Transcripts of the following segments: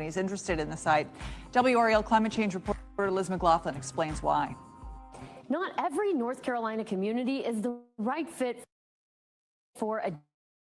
companies interested in the site. WRAL climate change reporter Liz McLaughlin explains why. Not every North Carolina community is the right fit for a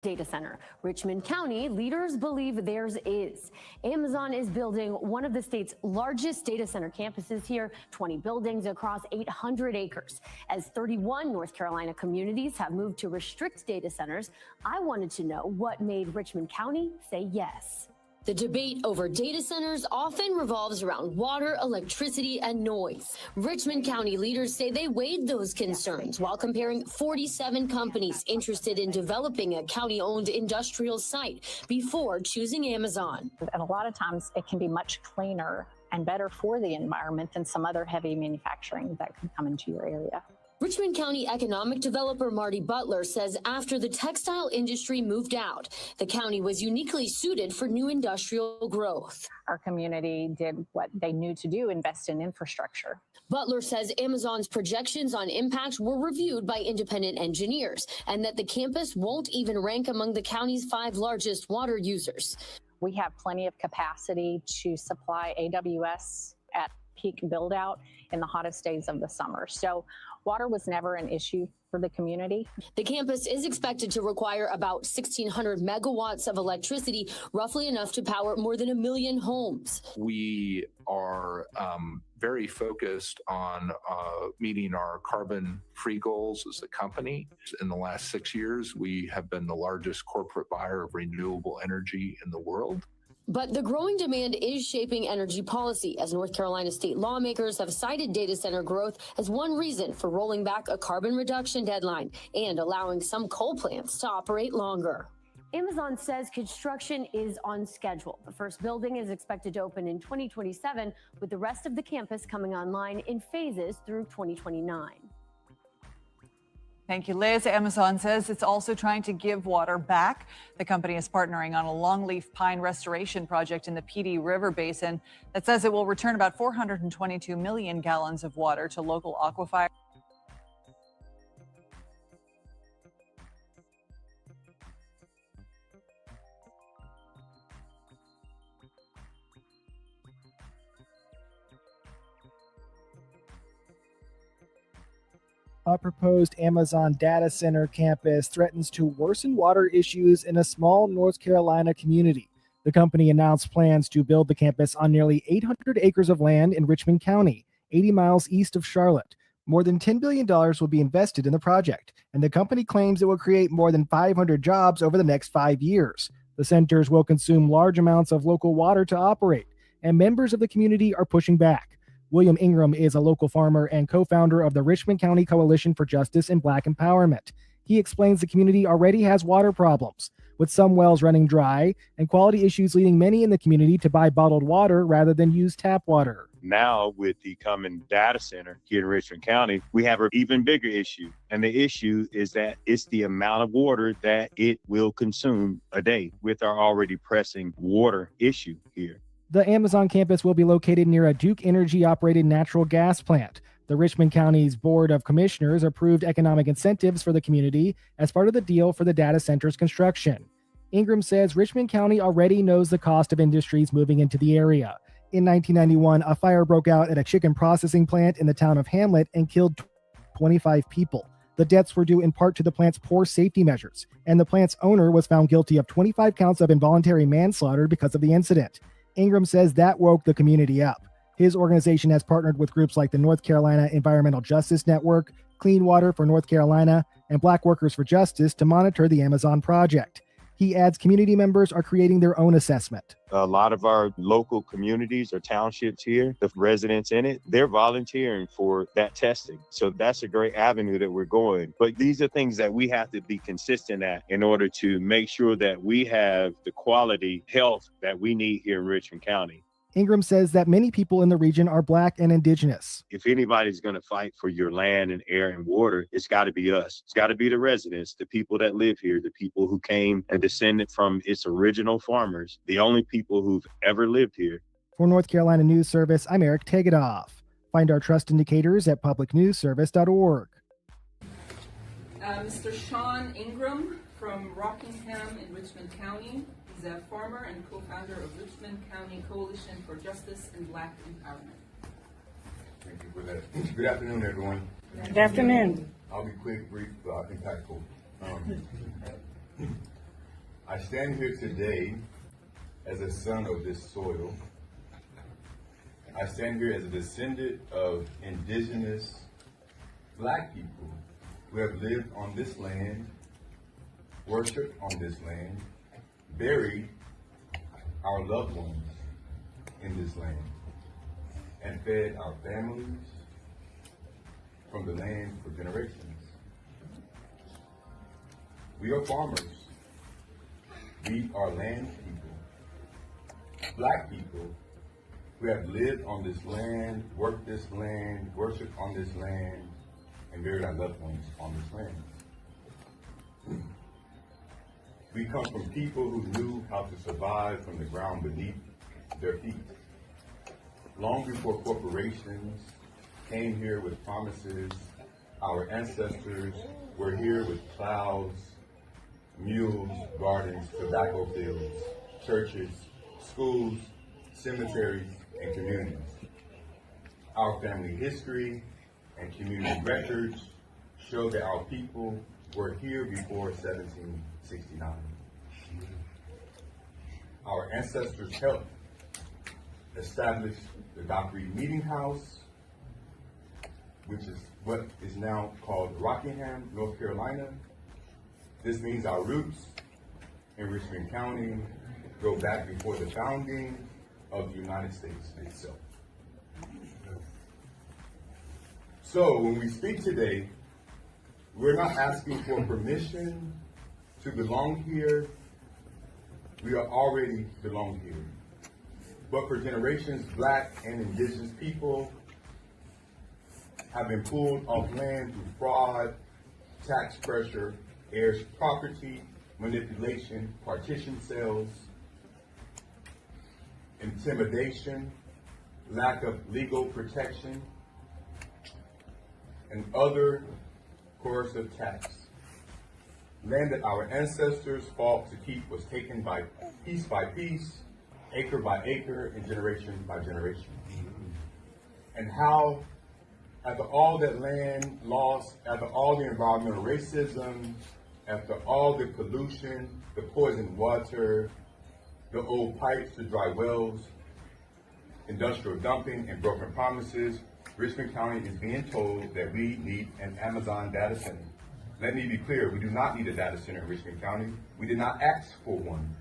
data center. Richmond County leaders believe theirs is. Amazon is building one of the state's largest data center campuses here, 20 buildings across 800 acres. As 31 North Carolina communities have moved to restrict data centers, I wanted to know what made Richmond County say yes. The debate over data centers often revolves around water, electricity, and noise. Richmond County leaders say they weighed those concerns while comparing 47 companies interested in developing a county-owned industrial site before choosing Amazon. And a lot of times it can be much cleaner and better for the environment than some other heavy manufacturing that could come into your area. Richmond County economic developer Marty Butler says after the textile industry moved out, the county was uniquely suited for new industrial growth. Our community did what they knew to do, invest in infrastructure. Butler says Amazon's projections on impact were reviewed by independent engineers and that the campus won't even rank among the county's 5 largest water users. We have plenty of capacity to supply AWS at peak build out in the hottest days of the summer. So water was never an issue for the community. The campus is expected to require about 1,600 megawatts of electricity, roughly enough to power more than 1 million homes. We are very focused on meeting our carbon-free goals as a company. In the last 6 years, we have been the largest corporate buyer of renewable energy in the world. But the growing demand is shaping energy policy, as North Carolina state lawmakers have cited data center growth as one reason for rolling back a carbon reduction deadline and allowing some coal plants to operate longer. Amazon says construction is on schedule. The first building is expected to open in 2027, with the rest of the campus coming online in phases through 2029. Thank you, Liz. Amazon says it's also trying to give water back. The company is partnering on a longleaf pine restoration project in the PD River Basin that says it will return about 422 million gallons of water to local aquifers. A proposed Amazon data center campus threatens to worsen water issues in a small North Carolina community. The company announced plans to build the campus on nearly 800 acres of land in Richmond County, 80 miles east of Charlotte. More than $10 billion will be invested in the project, and the company claims it will create more than 500 jobs over the next 5 years. The centers will consume large amounts of local water to operate, and members of the community are pushing back. William Ingram is a local farmer and co-founder of the Richmond County Coalition for Justice and Black Empowerment. He explains the community already has water problems, with some wells running dry and quality issues leading many in the community to buy bottled water rather than use tap water. Now, with the coming data center here in Richmond County, we have an even bigger issue. And the issue is that it's the amount of water that it will consume a day with our already pressing water issue here. The Amazon campus will be located near a Duke Energy-operated natural gas plant. The Richmond County's Board of Commissioners approved economic incentives for the community as part of the deal for the data center's construction. Ingram says Richmond County already knows the cost of industries moving into the area. In 1991, a fire broke out at a chicken processing plant in the town of Hamlet and killed 25 people. The deaths were due in part to the plant's poor safety measures, and the plant's owner was found guilty of 25 counts of involuntary manslaughter because of the incident. Ingram says that woke the community up. His organization has partnered with groups like the North Carolina Environmental Justice Network, Clean Water for North Carolina, and Black Workers for Justice to monitor the Amazon project. He adds community members are creating their own assessment. A lot of our local communities or townships here, the residents in it, they're volunteering for that testing. So that's a great avenue that we're going. But these are things that we have to be consistent at in order to make sure that we have the quality health that we need here in Richmond County. Ingram says that many people in the region are Black and Indigenous. If anybody's going to fight for your land and air and water, it's got to be us. It's got to be the residents, the people that live here, the people who came and descended from its original farmers, the only people who've ever lived here. For North Carolina News Service, I'm Eric Tegedoff. Find our trust indicators at publicnewsservice.org. Mr. Sean Ingram from Rockingham in Richmond County. He's Zev Farmer and co-founder of Richmond County Coalition for Justice and Black Empowerment. Thank you for that. Good afternoon, everyone. Good afternoon. I'll be quick, brief, impactful. I stand here today as a son of this soil. I stand here as a descendant of indigenous Black people who have lived on this land, worshiped on this land, buried our loved ones in this land, and fed our families from the land for generations. We are farmers. We are land people, Black people who have lived on this land, worked this land, worshiped on this land, and buried our loved ones on this land. We come from people who knew how to survive from the ground beneath their feet. Long before corporations came here with promises, our ancestors were here with plows, mules, gardens, tobacco fields, churches, schools, cemeteries, and communities. Our family history and community records show that our people were here before 1769. Our ancestors helped establish the Dock Reed Meeting House, which is what is now called Rockingham, North Carolina. This means our roots in Richmond County go back before the founding of the United States itself. So when we speak today, we're not asking for permission to belong here. We are already belong here. But for generations, Black and indigenous people have been pulled off land through fraud, tax pressure, heirs property, manipulation, partition sales, intimidation, lack of legal protection, and other coercive tax. Land that our ancestors fought to keep was taken by piece, acre by acre, and generation by generation. And how, after all that land lost, after all the environmental racism, after all the pollution, the poisoned water, the old pipes, the dry wells, industrial dumping, and broken promises, Richmond County is being told that we need an Amazon data center. Let me be clear, we do not need a data center in Richmond County. We did not ask for one.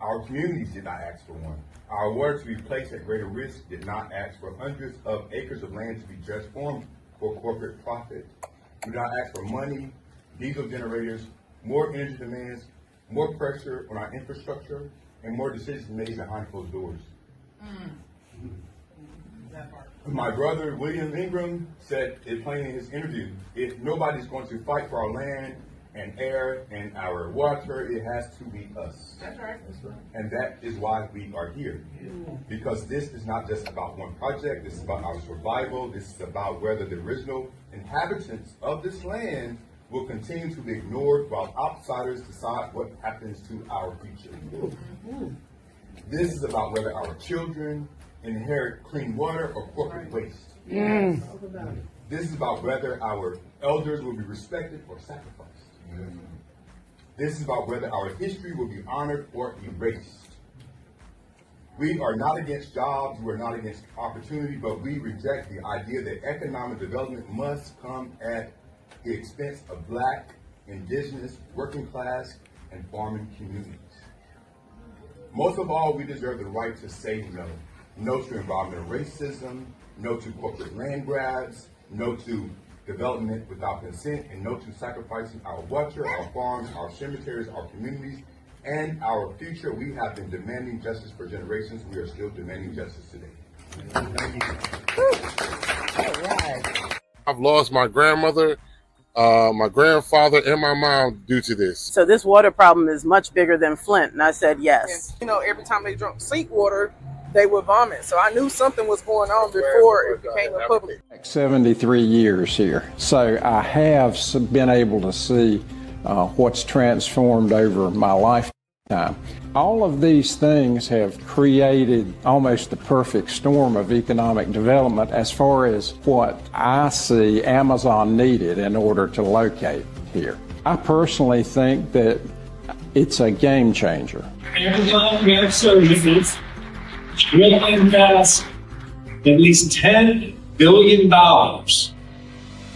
Our communities did not ask for one. Our water to be placed at greater risk did not ask for hundreds of acres of land to be transformed for corporate profit. We did not ask for money, diesel generators, more energy demands, more pressure on our infrastructure, and more decisions made behind closed doors. My brother, William Ingram, said it plainly in his interview, if nobody's going to fight for our land and air and our water, it has to be us. That's right. And that is why we are here. Because this is not just about one project, this is about our survival, this is about whether the original inhabitants of this land will continue to be ignored while outsiders decide what happens to our future. This is about whether our children inherit clean water or corporate waste. This is about whether our elders will be respected or sacrificed. This is about whether our history will be honored or erased. We are not against jobs, we are not against opportunity, but we reject the idea that economic development must come at the expense of Black, indigenous, working class, and farming communities. Most of all, we deserve the right to say no. No to environmental racism, no to corporate land grabs, no to development without consent, and no to sacrificing our water, our farms, our cemeteries, our communities, and our future. We have been demanding justice for generations. We are still demanding justice today. Thank you. All right. I've lost my grandmother, my grandfather, and my mom due to this. So this water problem is much bigger than Flint, and I said yes. You know, every time they drank sink water, they would vomit. So I knew something was going on before it became a public. 73 years here. So I have been able to see what's transformed over my life. time. All of these things have created almost the perfect storm of economic development as far as what I see Amazon needed in order to locate here. I personally think that it's a game changer. Amazon Web Services will invest at least $10 billion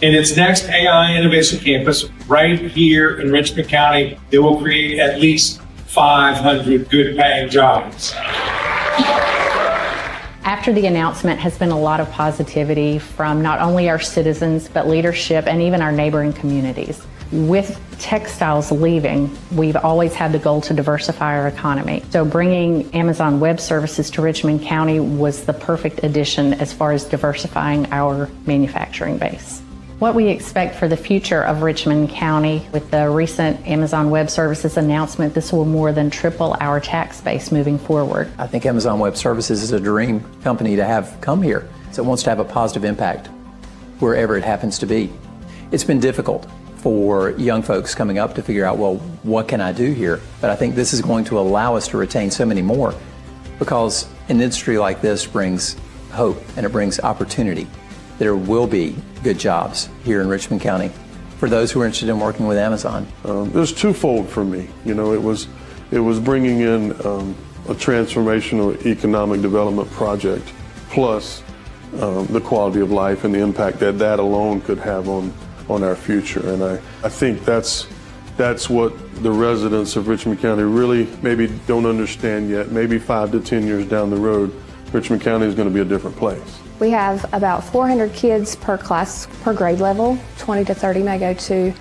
in its next AI Innovation Campus right here in Richmond County. It will create at least 500 good-paying jobs. After the announcement has been a lot of positivity from not only our citizens, but leadership and even our neighboring communities. With textiles leaving, we've always had the goal to diversify our economy. So bringing Amazon Web Services to Richmond County was the perfect addition as far as diversifying our manufacturing base. What we expect for the future of Richmond County with the recent Amazon Web Services announcement, this will more than triple our tax base moving forward. I think Amazon Web Services is a dream company to have come here. So it wants to have a positive impact wherever it happens to be. It's been difficult for young folks coming up to figure out, well, what can I do here? But I think this is going to allow us to retain so many more, because an industry like this brings hope and it brings opportunity. There will be good jobs here in Richmond County for those who are interested in working with Amazon. It was twofold for me. You know, it was bringing in a transformational economic development project, plus the quality of life and the impact that that alone could have on our future. And I think that's what the residents of Richmond County really maybe don't understand yet. Maybe 5 to 10 years down the road, Richmond County is going to be a different place. We have about 400 kids per class, per grade level. 20 to 30 may go to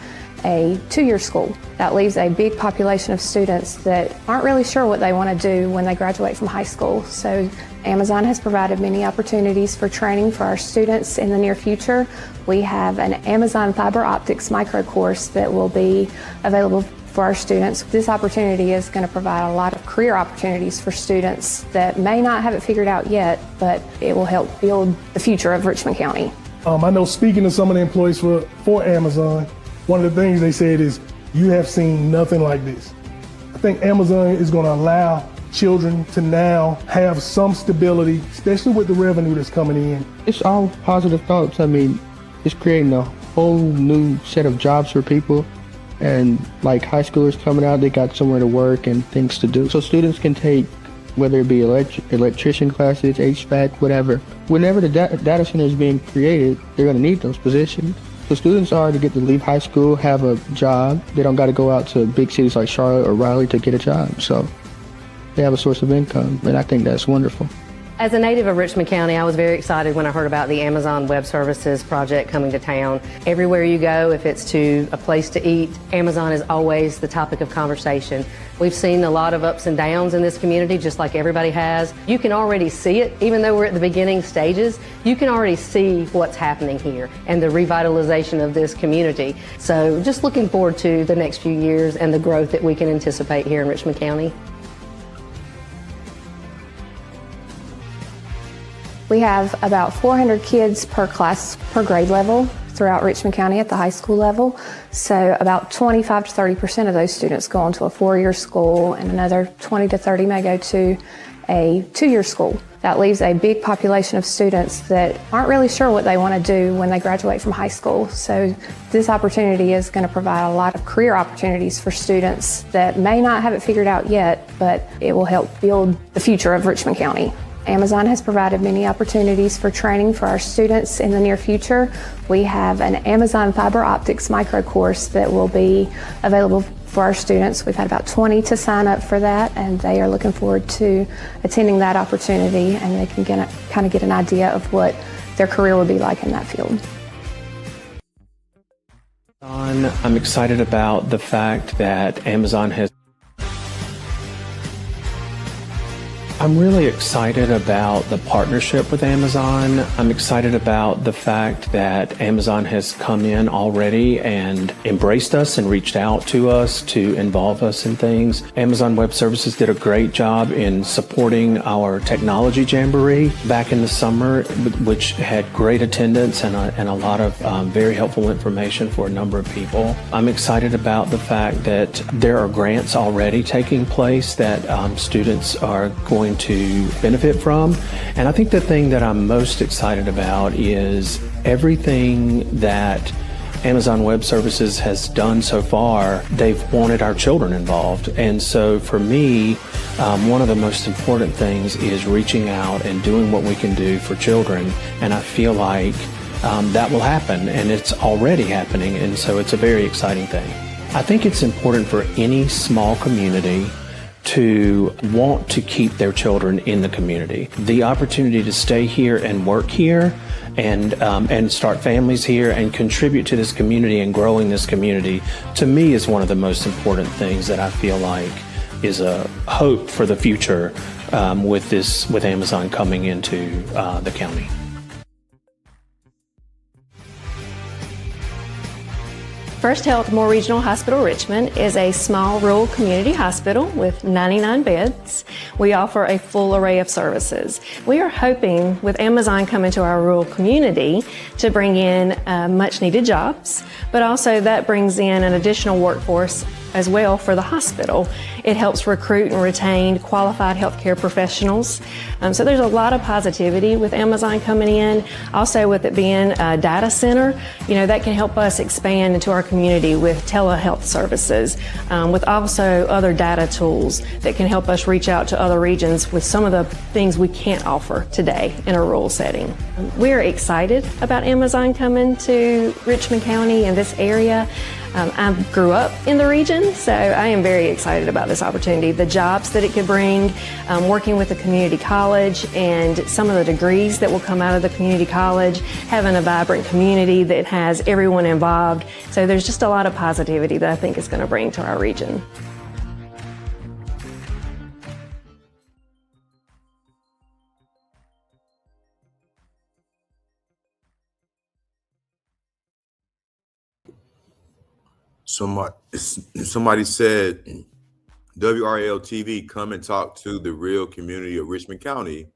a 2-year school. That leaves a big population of students that aren't really sure what they want to do when they graduate from high school. So Amazon has provided many opportunities for training for our students in the near future. We have an Amazon fiber optics micro course that will be available for our students. This opportunity is going to provide a lot of career opportunities for students that may not have it figured out yet, but it will help build the future of Richmond County. I know, speaking to some of the employees for Amazon, one of the things they said is, you have seen nothing like this. I think Amazon is going to allow children to now have some stability, especially with the revenue that's coming in. It's all positive thoughts. I mean, it's creating a whole new set of jobs for people. And like high schoolers coming out, they got somewhere to work and things to do. So students can take, whether it be electrician classes, HVAC, whatever. Whenever the data center is being created, they're going to need those positions. So students are to get to leave high school, have a job. They don't got to go out to big cities like Charlotte or Raleigh to get a job. So they have a source of income, and I think that's wonderful. As a native of Richmond County, I was very excited when I heard about the Amazon Web Services project coming to town. Everywhere you go, if it's to a place to eat, Amazon is always the topic of conversation. We've seen a lot of ups and downs in this community, just like everybody has. You can already see it, even though we're at the beginning stages, you can already see what's happening here and the revitalization of this community. So just looking forward to the next few years and the growth that we can anticipate here in Richmond County. We have about 400 kids per class, per grade level throughout Richmond County at the high school level. So about 25 to 30% of those students go on to a 4-year school, and another 20 to 30 may go to a 2-year school. That leaves a big population of students that aren't really sure what they want to do when they graduate from high school. So this opportunity is going to provide a lot of career opportunities for students that may not have it figured out yet, but it will help build the future of Richmond County. Amazon has provided many opportunities for training for our students in the near future. We have an Amazon fiber optics micro course that will be available for our students. We've had about 20 to sign up for that, and they are looking forward to attending that opportunity, and they can kind of get an idea of what their career will be like in that field. I'm excited about the fact that Amazon has I'm really excited about the partnership with Amazon. I'm excited about the fact that Amazon has come in already and embraced us and reached out to us to involve us in things. Amazon Web Services did a great job in supporting our technology jamboree back in the summer, which had great attendance and a lot of very helpful information for a number of people. I'm excited about the fact that there are grants already taking place that students are going to benefit from. And I think the thing that I'm most excited about is everything that Amazon Web Services has done so far. They've wanted our children involved. And so for me, one of the most important things is reaching out and doing what we can do for children. And I feel like that will happen, and it's already happening. And so it's a very exciting thing. I think it's important for any small community to want to keep their children in the community. The opportunity to stay here and work here and start families here and contribute to this community and growing this community, to me, is one of the most important things that I feel like is a hope for the future with Amazon coming into the county. First Health Moore Regional Hospital Richmond is a small rural community hospital with 99 beds. We offer a full array of services. We are hoping with Amazon coming to our rural community to bring in much needed jobs, but also that brings in an additional workforce as well for the hospital. It helps recruit and retain qualified healthcare professionals. So there's a lot of positivity with Amazon coming in. Also with it being a data center, that can help us expand into our community with telehealth services, with also other data tools that can help us reach out to other regions with some of the things we can't offer today in a rural setting. We're excited about Amazon coming to Richmond County and this area. I grew up in the region, so I am very excited about this opportunity. The jobs that it could bring, working with the community college and some of the degrees that will come out of the community college, having a vibrant community that has everyone involved. So there's just a lot of positivity that I think it's going to bring to our region. Somebody said, WRL TV, come and talk to the real community of Richmond County,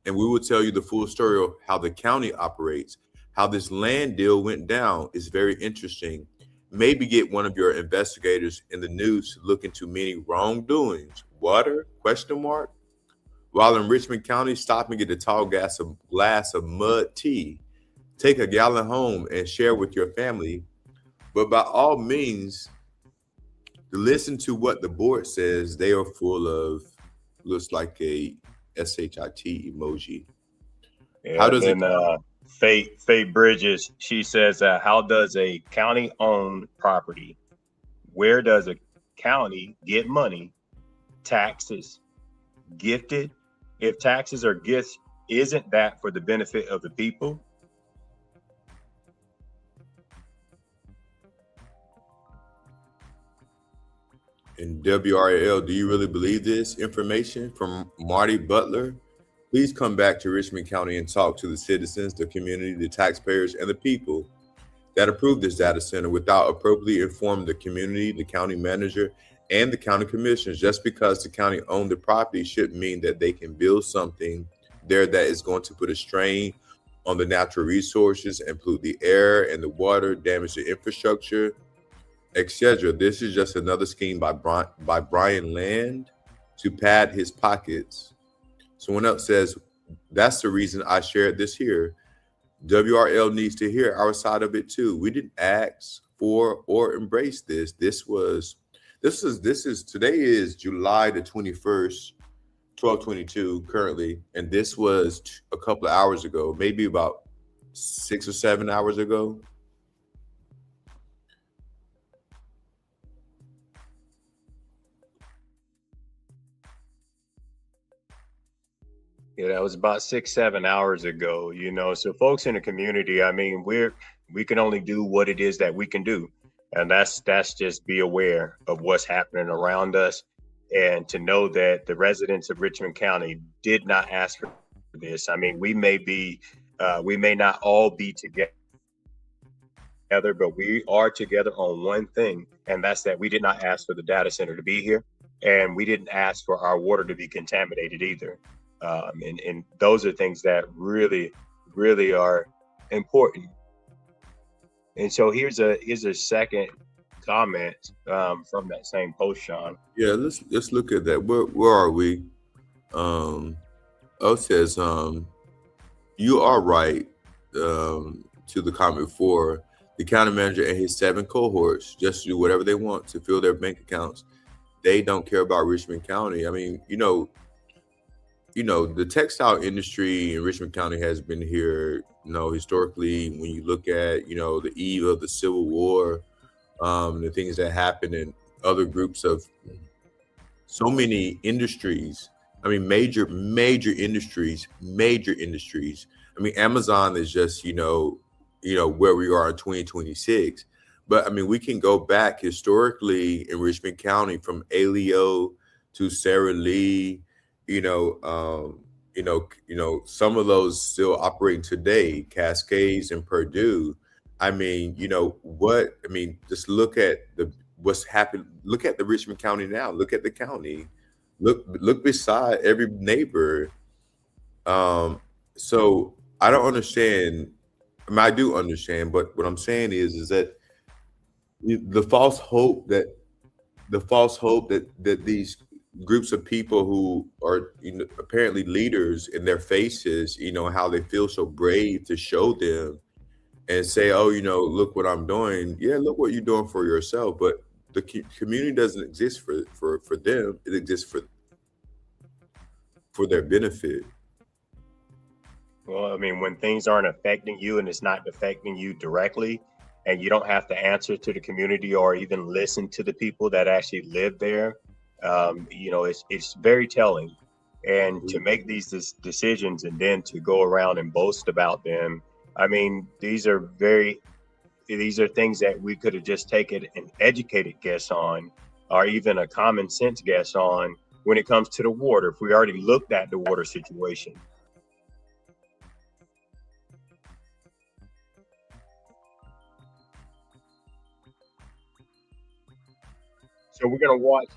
and we will tell you the full story of how the county operates, how this land deal went down. Is very interesting. Maybe get one of your investigators in the news to look into many wrongdoings. Water? ? While in Richmond County, stop and get a tall glass of mud tea. Take a gallon home and share with your family. But by all means, listen to what the board says. They are full of, looks like a SHIT emoji. Yeah, how does Faye Bridges, she says, how does a county-owned property, where does a county get money, taxes, gifted? If taxes are gifts, isn't that for the benefit of the people? And WRL, do you really believe this information from Marty Butler? Please come back to Richmond County and talk to the citizens, the community, the taxpayers, and the people that approved this data center without appropriately informing the community, the county manager, and the county commissioners. Just because the county owned the property shouldn't mean that they can build something there that is going to put a strain on the natural resources and pollute the air and the water, damage the infrastructure, etc. This is just another scheme by Brian Land to pad his pockets. Someone else says, that's the reason I shared this here. WRL needs to hear our side of it too. We didn't ask for or embrace this. Today is July the 21st, 12:22 currently, and this was a couple of hours ago, maybe about 6 or 7 hours ago. Yeah, that was about 6-7 hours ago, so folks in the community, I mean, we can only do what it is that we can do. And that's just be aware of what's happening around us. And to know that the residents of Richmond County did not ask for this. I mean, we may not all be together, but we are together on one thing, and that's that we did not ask for the data center to be here, and we didn't ask for our water to be contaminated either. And those are things that really, really are important. And so here's a second comment from that same post, Sean. Yeah, let's look at that. Where are we? O says, you are right. To the comment before, the county manager and his 7 cohorts just do whatever they want to fill their bank accounts. They don't care about Richmond County. I mean, you know, the textile industry in Richmond County has been here, historically. When you look at, the eve of the Civil War, the things that happened in other groups of so many industries. I mean, major industries. I mean, Amazon is just, where we are in 2026. But I mean, we can go back historically in Richmond County from Aleo to Sara Lee, some of those still operating today, Cascades and Purdue. I mean, just look at what's happened. Look at the Richmond County now. Look at the county. Look beside every neighbor. So I don't understand. I mean, I do understand, but what I'm saying is that the false hope that these groups of people who are apparently leaders in their faces, how they feel so brave to show them and say, oh, look what I'm doing. Yeah, look what you're doing for yourself. But the community doesn't exist for them. It exists for their benefit. Well, I mean, when things aren't affecting you and it's not affecting you directly, and you don't have to answer to the community or even listen to the people that actually live there, it's very telling. And to make these decisions and then to go around and boast about them, I mean, these are things that we could have just taken an educated guess on, or even a common sense guess on when it comes to the water, if we already looked at the water situation. So we're going to watch,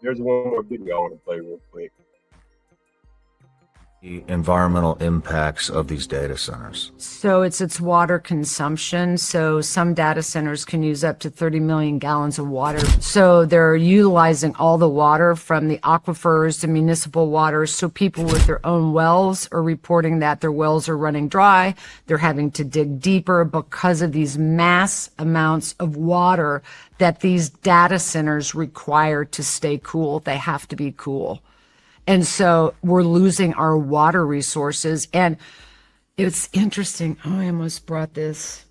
there's one more video I want to play real quick. The environmental impacts of these data centers. So it's water consumption. So some data centers can use up to 30 million gallons of water. So they're utilizing all the water from the aquifers to municipal water. So people with their own wells are reporting that their wells are running dry. They're having to dig deeper because of these mass amounts of water that these data centers require to stay cool. They have to be cool. And so we're losing our water resources. And it's interesting. Oh, I almost brought this.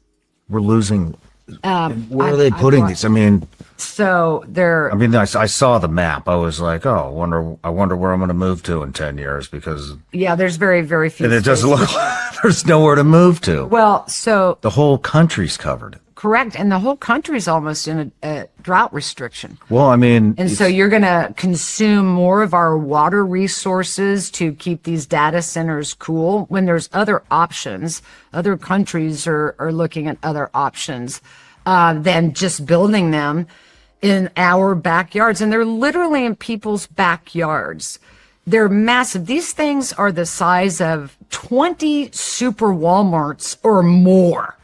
We're losing. Where are they putting these? I mean, so they're. I mean, I saw the map. I was like, oh, I wonder where I'm going to move to in 10 years because. Yeah, there's very, very few. And it doesn't look like there's nowhere to move to. Well, so. The whole country's covered. Correct. And the whole country's almost in a drought restriction. Well, I mean. And so you're going to consume more of our water resources to keep these data centers cool when there's other options. Other countries are looking at other options than just building them in our backyards. And they're literally in people's backyards. They're massive. These things are the size of 20 super Walmarts or more.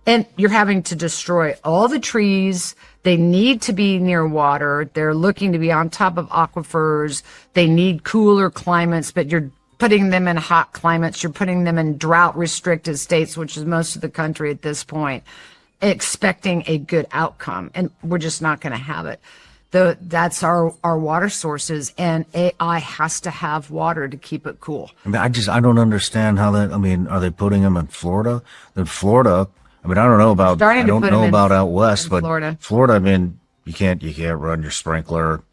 And you're having to destroy all the trees. They need to be near water. They're looking to be on top of aquifers. They need cooler climates, but you're putting them in hot climates. You're putting them in drought restricted states, which is most of the country at this point, expecting a good outcome. And we're just not going to have it. That's our water sources, and AI has to have water to keep it cool. I mean, I don't understand how that, I mean, are they putting them in Florida? In Florida, I mean, I don't know about out west, but Florida, I mean, you can't run your sprinkler.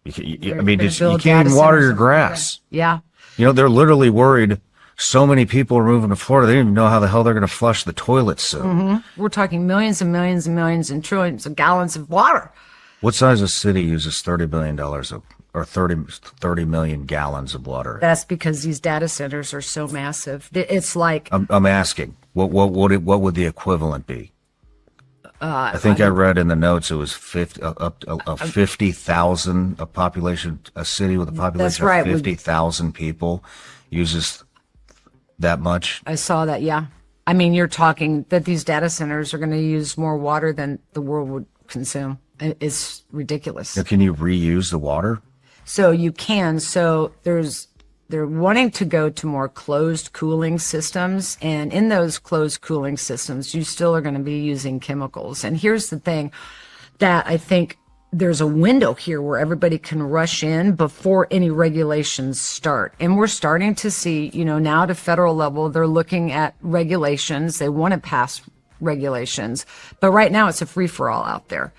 You can't even water your grass. Yeah. They're literally worried. So many people are moving to Florida. They don't even know how the hell they're going to flush the toilets soon. Mm-hmm. We're talking millions and millions and millions and trillions of gallons of water. What size of city uses $30 billion of or 30 million gallons of water. That's because these data centers are so massive. It's like I'm asking, what would the equivalent be? I think I read in the notes it was 50,000 a population, a city with a population of 50,000 people uses that much. I saw that, yeah. I mean, you're talking that these data centers are going to use more water than the world would consume. It's ridiculous. Now, can you reuse the water? So you can. So they're wanting to go to more closed cooling systems. And in those closed cooling systems, you still are going to be using chemicals. And here's the thing that I think there's a window here where everybody can rush in before any regulations start. And we're starting to see, now at a federal level, they're looking at regulations. They want to pass regulations. But right now it's a free-for-all out there.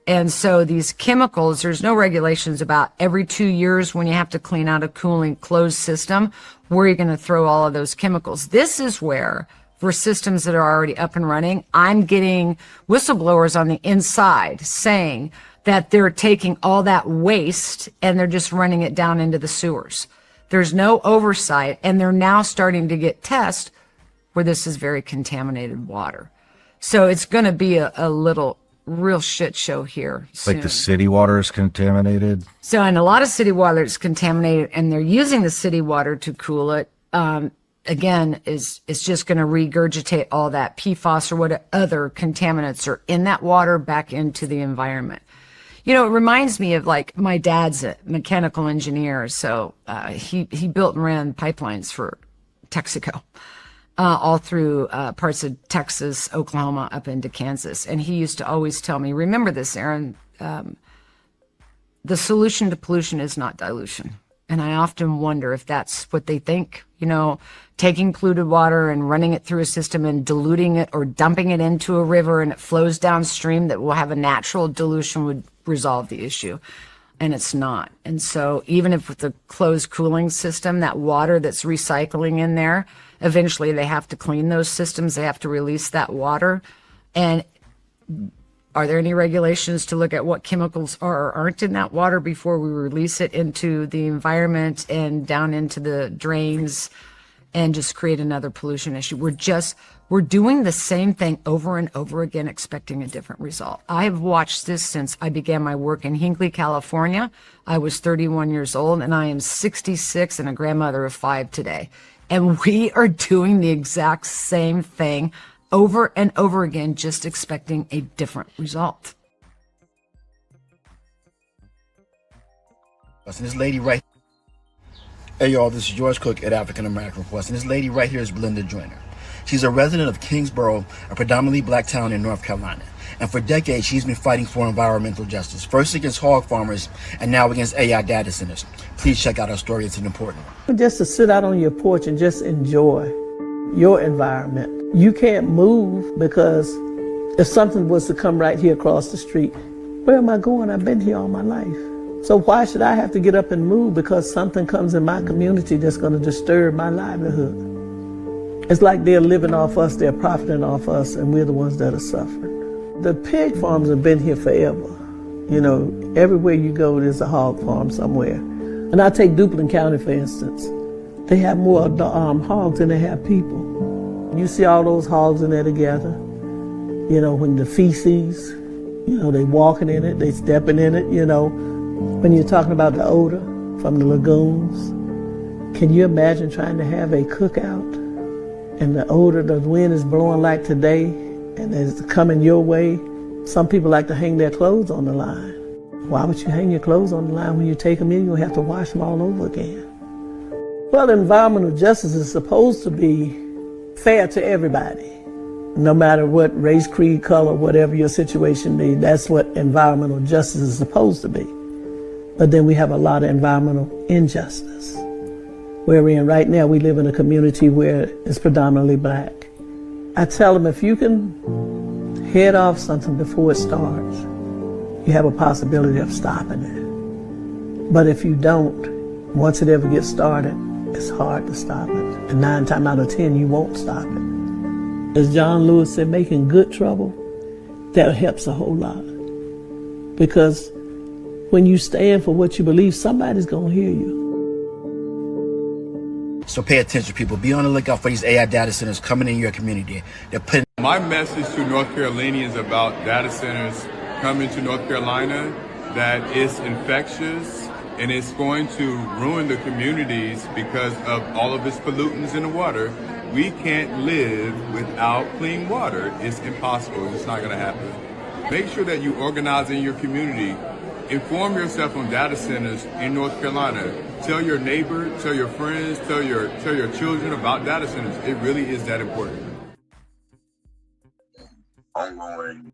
And so these chemicals, there's no regulations about every 2 years when you have to clean out a cooling closed system, where you're going to throw all of those chemicals. This is where, for systems that are already up and running, I'm getting whistleblowers on the inside saying that they're taking all that waste and they're just running it down into the sewers. There's no oversight, and they're now starting to get tests where this is very contaminated water. So it's going to be a little real shit show here soon. Like the city water is contaminated? So, and a lot of city water is contaminated, and they're using the city water to cool it. Again, it's just going to regurgitate all that PFAS or what other contaminants are in that water back into the environment. It reminds me of, like, my dad's a mechanical engineer, so he built and ran pipelines for Texaco. All through parts of Texas, Oklahoma, up into Kansas. And he used to always tell me, remember this, Aaron, the solution to pollution is not dilution. And I often wonder if that's what they think, taking polluted water and running it through a system and diluting it or dumping it into a river and it flows downstream that will have a natural dilution would resolve the issue. And it's not. And so even if with the closed cooling system, that water that's recycling in there, eventually they have to clean those systems. They have to release that water. And are there any regulations to look at what chemicals are or aren't in that water before we release it into the environment and down into the drains and just create another pollution issue? We're doing the same thing over and over again, expecting a different result. I've watched this since I began my work in Hinckley, California. I was 31 years old, and I am 66 and a grandmother of 5 today. And we are doing the exact same thing over and over again, just expecting a different result. And this lady right, hey y'all, this is George Cook at African American Request, and this lady right here is Belinda Joyner. She's a resident of Kingsborough, a predominantly black town in North Carolina. And for decades, she's been fighting for environmental justice, first against hog farmers and now against AI data centers. Please check out our story. It's an important one. Just to sit out on your porch and just enjoy your environment. You can't move because if something was to come right here across the street, where am I going? I've been here all my life. So why should I have to get up and move because something comes in my community that's going to disturb my livelihood? It's like they're living off us, they're profiting off us, and we're the ones that are suffering. The pig farms have been here forever. Everywhere you go, there's a hog farm somewhere. And I take Duplin County, for instance. They have more hogs than they have people. You see all those hogs in there together. When the feces, they walking in it, they stepping in it, When you're talking about the odor from the lagoons, can you imagine trying to have a cookout and the odor, the wind is blowing like today and it's coming your way? Some people like to hang their clothes on the line. Why would you hang your clothes on the line when you take them in? You'll have to wash them all over again. Well, environmental justice is supposed to be fair to everybody, no matter what race, creed, color, whatever your situation may be. That's what environmental justice is supposed to be. But then we have a lot of environmental injustice. Where we're in right now, we live in a community where it's predominantly black. I tell them, if you can head off something before it starts, you have a possibility of stopping it. But if you don't, once it ever gets started, it's hard to stop it. And 9 times out of 10, you won't stop it. As John Lewis said, making good trouble, that helps a whole lot. Because When you stand for what you believe, somebody's going to hear you. So pay attention, people. Be on the lookout for these AI data centers coming in your community. They're putting. My message to North Carolinians about data centers coming to North Carolina, that it's infectious and it's going to ruin the communities because of all of its pollutants in the water. We can't live without clean water. It's impossible. It's not going to happen. Make sure that you organize in your community. Inform yourself on data centers in North Carolina. Tell your neighbor, tell your friends, tell your children about data centers. It really is that important. Ongoing